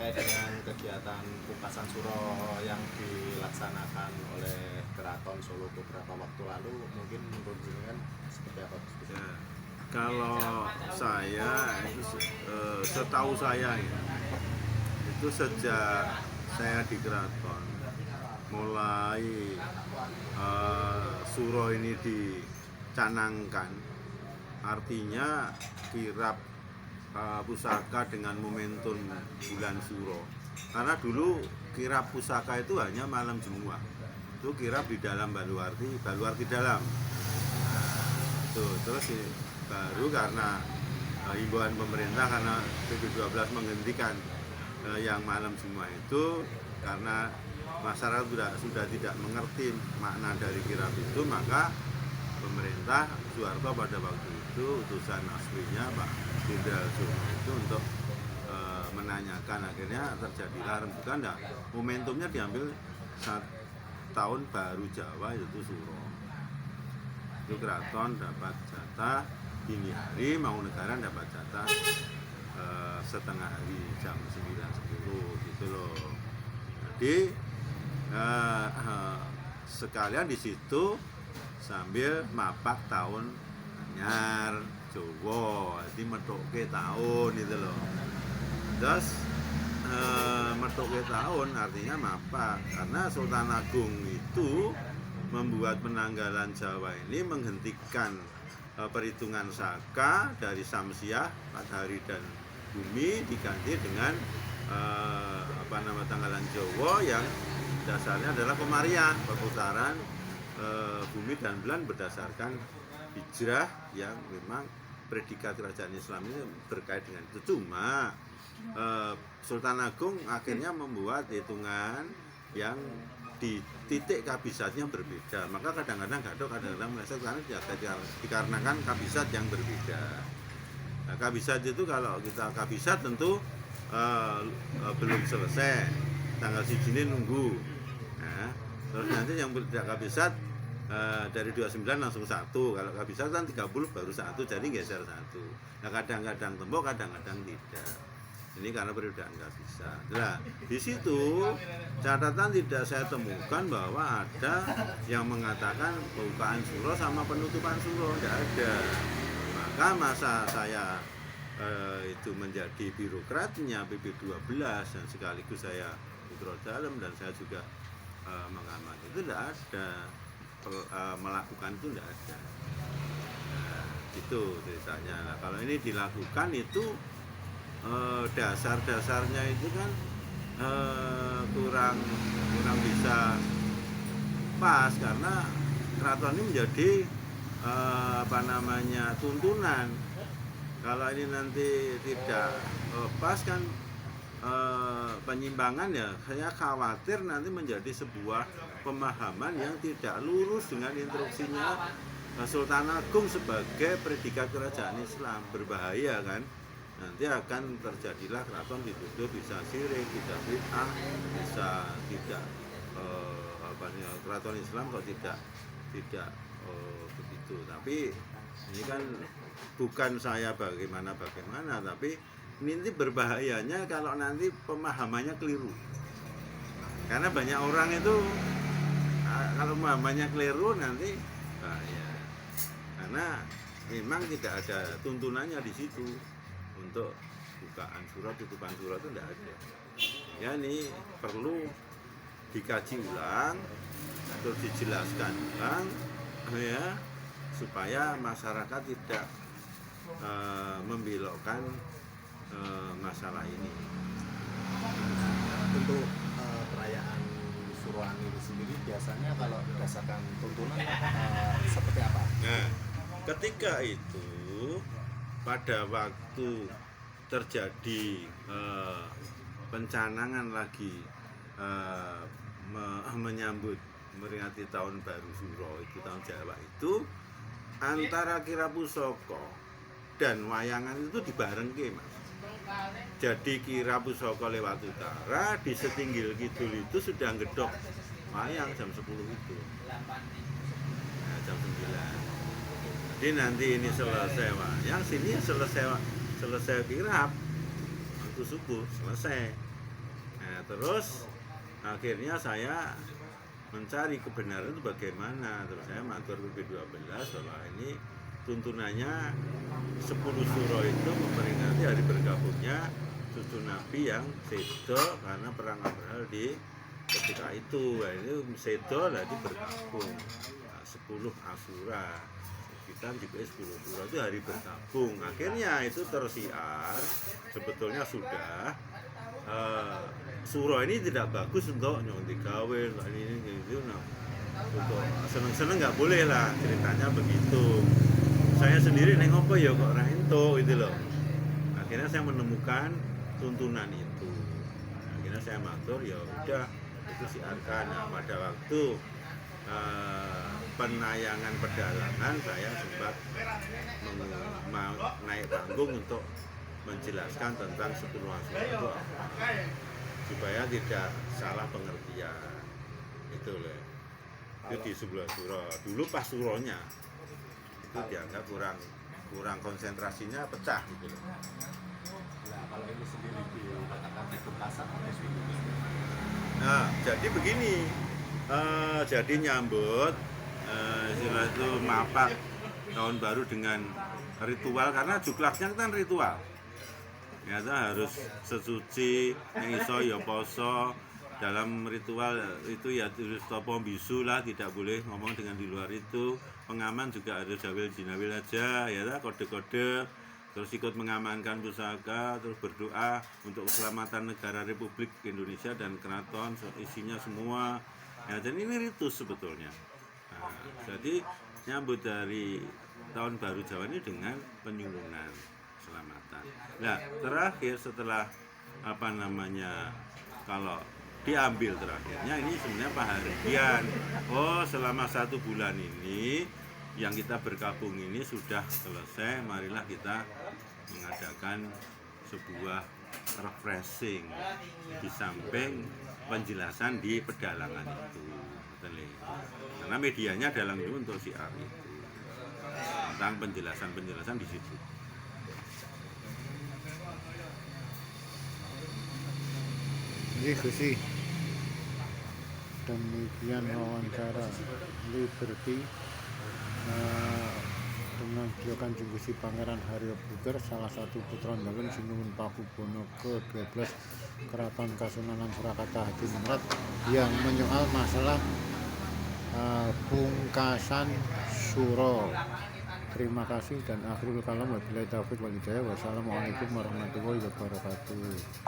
terkait dengan kegiatan Pukasan Suro yang dilaksanakan oleh Keraton Solo beberapa waktu lalu, mungkin menurut jenengan seperti apa? Ya, kalau saya itu setahu saya ya, itu sejak saya di keraton mulai suro ini dicanangkan, artinya kirap pusaka dengan momentum bulan suro. Karena dulu kirap pusaka itu hanya malam Jumat, itu kirap di dalam Baluarti dalam. Tuh, terus baru karena himbauan pemerintah, karena PP12 menghentikan yang malam Jumat itu karena masyarakat sudah tidak mengerti makna dari kirap itu, maka pemerintah Soeharto pada waktu itu utusan aslinya Pak Jenderal Suyono itu untuk menanyakan, akhirnya terjadilah rembukan. Nah, momentumnya diambil saat tahun baru Jawa, yaitu Suro. Itu keraton dapat jatah dini hari, Mangkunegaran dapat jatah setengah hari, jam 9.10 gitu loh. Jadi sekalian di situ sambil mapak tahun anyar Jawa, jadi metuke tahun gitu loh. Terus metuke tahun artinya mapak, karena Sultan Agung itu membuat penanggalan Jawa ini menghentikan perhitungan Saka dari Samsiah, matahari dan bumi, diganti dengan tanggalan Jawa yang dasarnya adalah Komariah, perputaran bumi dan bulan berdasarkan hijrah, yang memang predikat kerajaan Islam ini berkait dengan itu. Cuma Sultan Agung akhirnya membuat hitungan yang di titik kabisatnya berbeda, maka kadang-kadang gaduh, kadang-kadang meleset karena dikarenakan kabisat yang berbeda. Nah, kabisat itu kalau kita kabisat tentu belum selesai, tanggal sijine nunggu. Nah, terus nanti yang tidak kabisat dari 29 langsung 1, kalau kabisat kan 30 baru 1, jadi geser 1. Nah, kadang-kadang tembok, kadang-kadang tidak. Ini karena perbedaan kabisat. Nah, di situ catatan tidak saya temukan bahwa ada yang mengatakan pembukaan suro sama penutupan suro, tidak ada. Maka masa saya itu menjadi birokratnya PP12 dan sekaligus saya putra dalam, dan saya juga mengamati, itu tidak ada, melakukan itu tidak ada. Nah, itu ceritanya. Nah, kalau ini dilakukan itu dasar-dasarnya itu kan kurang bisa pas, karena keraton ini menjadi tuntunan. Kalau ini nanti tidak pas kan penyimpangan, ya saya khawatir nanti menjadi sebuah pemahaman yang tidak lurus dengan instruksinya Sultan Agung sebagai predikat kerajaan Islam. Berbahaya kan, nanti akan terjadilah keraton dituduh bisa syirik, bisa bid'ah, bisa tidak keraton Islam kok tidak begitu. Tapi ini kan bukan saya bagaimana, tapi ini berbahayanya kalau nanti pemahamannya keliru. Karena banyak orang itu kalau pemahamannya keliru nanti bahaya. Karena memang tidak ada tuntunannya di situ untuk bukaan surat, tutupan surat itu tidak ada. Ya, ini perlu dikaji ulang atau dijelaskan ulang, ya, supaya masyarakat tidak membelokkan masalah ini. Untuk perayaan Suruhan ini sendiri biasanya kalau berdasarkan tuntunan seperti apa? Nah, ketika itu pada waktu terjadi pencanangan lagi menyambut meringati tahun baru Suro, itu tahun Jawa itu, antara kirap pusaka dan wayangan itu dibarengke, Mas. Jadi kirap pusaka lewat utara, di setinggil kidul itu sudah ngedok wayang jam 10 itu. Nah, jam 9. Jadi nanti ini selesai wayang, sini selesai kirap waktu subuh selesai. terus akhirnya saya mencari kebenaran itu bagaimana. Terus saya matur PP12 bahwa ini tuntunannya 10 suro itu memperingati hari bergabungnya cucu Nabi yang sedo karena perang Abraha di ketika itu. Nah, ini sedo lagi bergabung. Nah, 10 Asyura kita juga 10 suro itu hari bergabung. Akhirnya itu tersiar sebetulnya sudah suro ini tidak bagus untuk nyonti gawe ini gitu. Nah, untuk seneng-seneng nggak boleh lah, ceritanya begitu. Saya sendiri nengok apa ya kok ento gitu loh. Akhirnya saya menemukan tuntunan itu. Akhirnya saya matur ya udah itu siarkan. Nah, pada waktu penayangan pedalangan saya sempat naik panggung untuk menjelaskan tentang 10 Asyura itu apa, supaya tidak salah pengertian itu loh. Itu di 11 suro. Dulu pas suronya itu dianggap kurang konsentrasinya pecah gitu loh. Nah, kalau ini sendiri dikatakan di pungkasan atau sebelumnya? Nah, jadi begini, jadi nyambut istilah itu mapak tahun baru dengan ritual, karena juklaknya kan ritual. Ternyata harus sesuci, yang iso ya poso. Dalam ritual itu ya terus topo bisu lah, tidak boleh ngomong dengan di luar itu. Pengaman juga harus jawil jinawil aja, ya kode-kode. Terus ikut mengamankan pusaka, terus berdoa untuk keselamatan negara Republik Indonesia dan keraton isinya semua. Ya, jadi ini ritus sebetulnya. Nah, jadi nyambut dari tahun baru Jawa ini dengan penyulunan keselamatan. Nah, terakhir setelah kalau diambil terakhirnya ini sebenarnya paharian. Oh, selama 1 bulan ini yang kita bergabung ini sudah selesai, marilah kita mengadakan sebuah refreshing di samping penjelasan di pedalangan itu. Karena medianya dalam itu untuk siar itu tentang penjelasan di situ. Jadi Gusti, demikian wawancara Liberty dengan beliau Kanjeng Gusti Pangeran Haryo Buger, salah satu putra Ndawen Sinuwun Pakubono ke-12 Keraton Kasunanan Surakarta Hadiningrat, yang menyoal masalah pungkasan suro. Terima kasih dan akhirul kalam wabillahi taufiq wal hidayah. Wassalamualaikum warahmatullahi wabarakatuh.